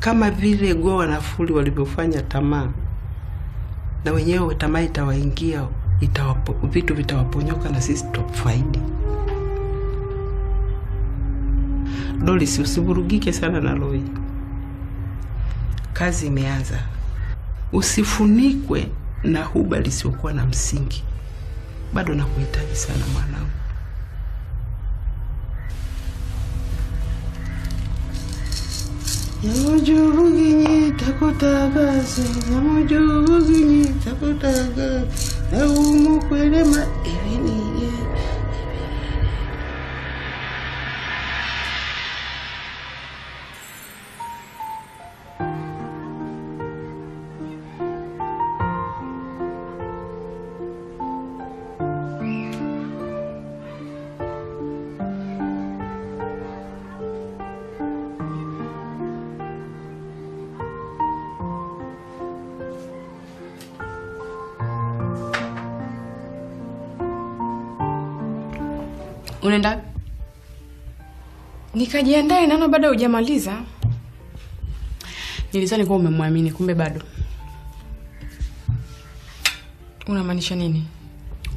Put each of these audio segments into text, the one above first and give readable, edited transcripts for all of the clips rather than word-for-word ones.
Kama vile Goa na Fuli walivyofanya tamaa, na wenyewe tamaa itawaingia, vitu vitawaponyoka na sisi tutafaidi. Doris, usivurugike sana na Roy. Kazi imeanza. Usifunikwe na huba lisiokuwa na msingi. Bado nakuhitaji sana mwanangu. Yamujuginyi takutagaze, yamujuginyi takutagaze, na umukwelema ibiniye. Unaenda? Nikajiandae, naona bado hujamaliza. Nilizani kwa umemwamini, kumbe bado. Unamaanisha nini?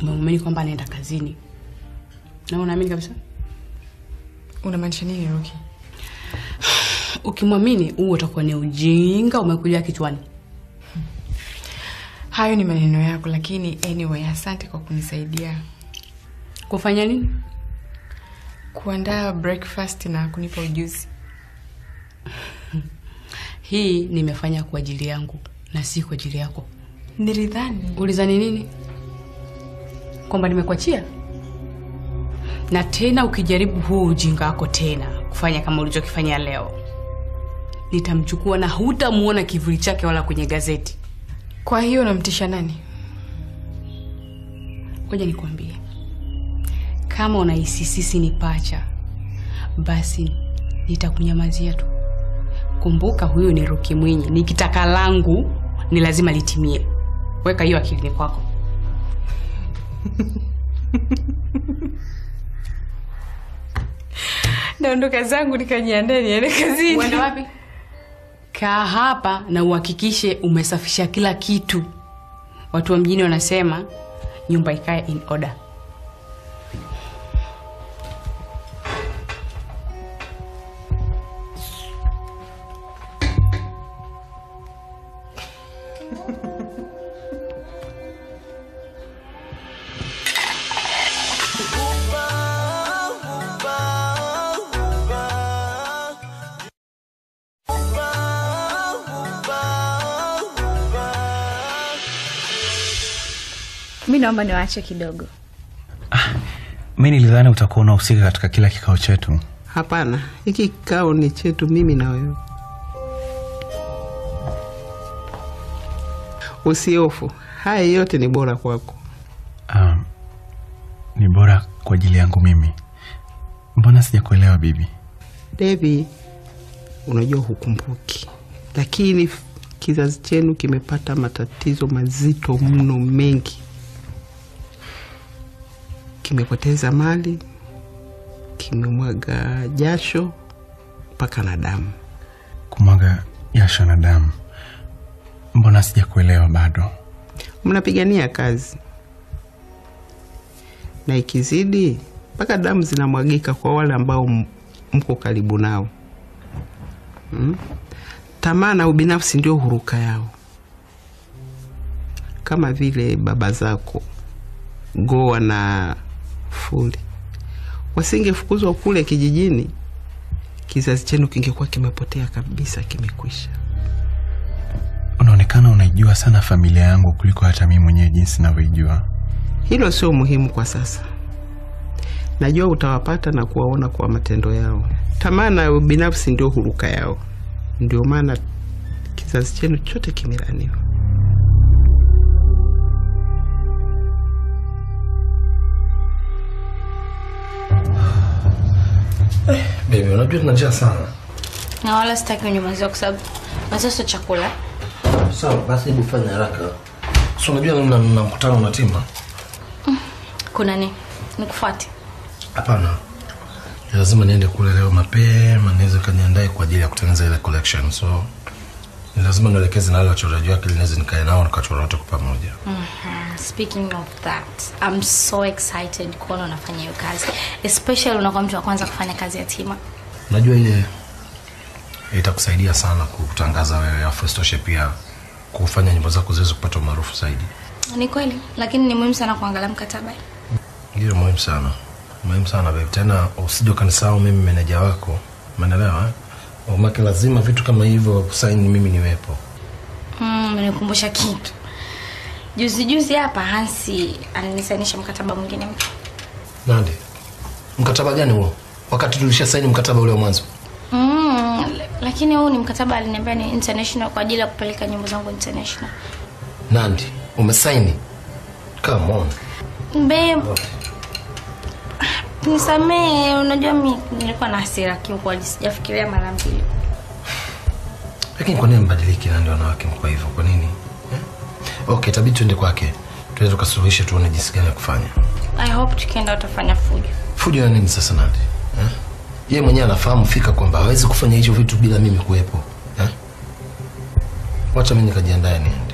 Umemwamini kwamba anaenda kazini. Na unaamini kabisa? Unamaanisha nini, Roki? Ukimwamini huo utakuwa ni ujinga umekuja kichwani. Hayo ni maneno yako, lakini anyway, asante kwa kunisaidia. Kufanya nini? Kuandaa breakfast na kunipa ujuzi. Hii nimefanya kwa ajili yangu na si kwa ajili yako. Nilidhani. Ulizani nini? Kwamba nimekuachia? Na tena ukijaribu huo ujinga wako tena kufanya kama ulichokifanya leo, nitamchukua na hutamuona kivuli chake wala kwenye gazeti. Kwa hiyo unamtisha nani? Ngoja nikwambie. Kama unahisi sisi ni pacha, basi nitakunyamazia tu. Kumbuka huyo ni Roki mwenye. Nikitaka langu ni lazima litimie. Weka hiyo akilini kwako. Naondoka zangu nikajiandae niende kazini. Uende wapi? Kaa hapa na uhakikishe umesafisha kila kitu. Watu wa mjini wanasema nyumba ikae in order. Mimi naomba niwaache kidogo. Mimi nilidhani utakuwa unahusika katika kila kikao chetu. Hapana, hiki kikao ni chetu mimi na wewe. Usihofu, haya yote ni bora kwako. Ni bora kwa ajili yangu mimi. Mbona sijakuelewa bibi? Devi, unajua hukumbuki. Lakini kizazi chenu kimepata matatizo mazito mno mengi. Kimepoteza mali, kimemwaga jasho mpaka na damu. Kumwaga jasho na damu. Mbona sijakuelewa bado? Mnapigania kazi. Na ikizidi mpaka damu zinamwagika kwa wale ambao mko karibu nao. Tamaa na ubinafsi ndio huruka yao. Kama vile baba zako Goa na Fuli wasingefukuzwa kule kijijini, kizazi chenu kingekuwa kimepotea kabisa, kimekwisha. Unaonekana unaijua sana familia yangu kuliko hata mimi mwenyewe jinsi ninavyojua. Hilo sio muhimu kwa sasa. Najua utawapata na kuwaona kwa matendo yao. Tamaa na ubinafsi ndio huruka yao. Ndio maana kizazi chenu chote kimelaniwa. Baby, unajua tuna njaa sana. Na wala sitaki unyamaze kwa sababu sasa chakula. Sawa, basi hebu fanya haraka. So unajua nina mkutano na timu. Kuna nini? Nikufuate. Hapana. Lazima niende kule leo mapema niweze kaniandae kwa ajili ya kutengeneza ile collection. So ni lazima nielekeze na wale wachoraji wake ili niweze nikae nao nikachora wote kwa pamoja. Speaking of that, I'm so excited kuona unafanya hiyo kazi. Especially unakuwa mtu wa kwanza kufanya kazi ya Tima. Unajua ile itakusaidia sana kutangaza wewe, afu istoshe pia kufanya nyimbo zako ziweze kupata umaarufu zaidi. Ni kweli, lakini ni muhimu sana kuangalia mkataba. Ndio muhimu sana. Muhimu sana babe. Tena usije kanisahau mimi meneja wako. Umeelewa? Umake lazima vitu kama hivyo kusaini mimi niwepo. Nikumbusha kitu. Juzi hapa Hansi alinisainisha mkataba mwingine mpya. Nani? Mkataba gani huo? Wakati tulishasaini mkataba ule wa mwanzo. Lakini huu ni mkataba aliniambia ni international kwa ajili ya kupeleka nyimbo zangu international. Nandi, umesaini? Come on. Babe. Nisamee, unajua mimi nilikuwa na hasira kiukweli, sijafikiria mara mbili. Lakini kwa nini mbadiliki na ndio wanawake mko hivyo? Kwa nini? Okay, tabii tuende kwake. Tuweze kusuluhisha tuone jinsi gani ya kufanya. I hope tukienda utafanya fujo. Fujo ya nini sasa Nandi? Yeye mwenyewe anafahamu fika kwamba hawezi kufanya hizo vitu bila mimi kuwepo. Wacha mimi nikajiandae niende.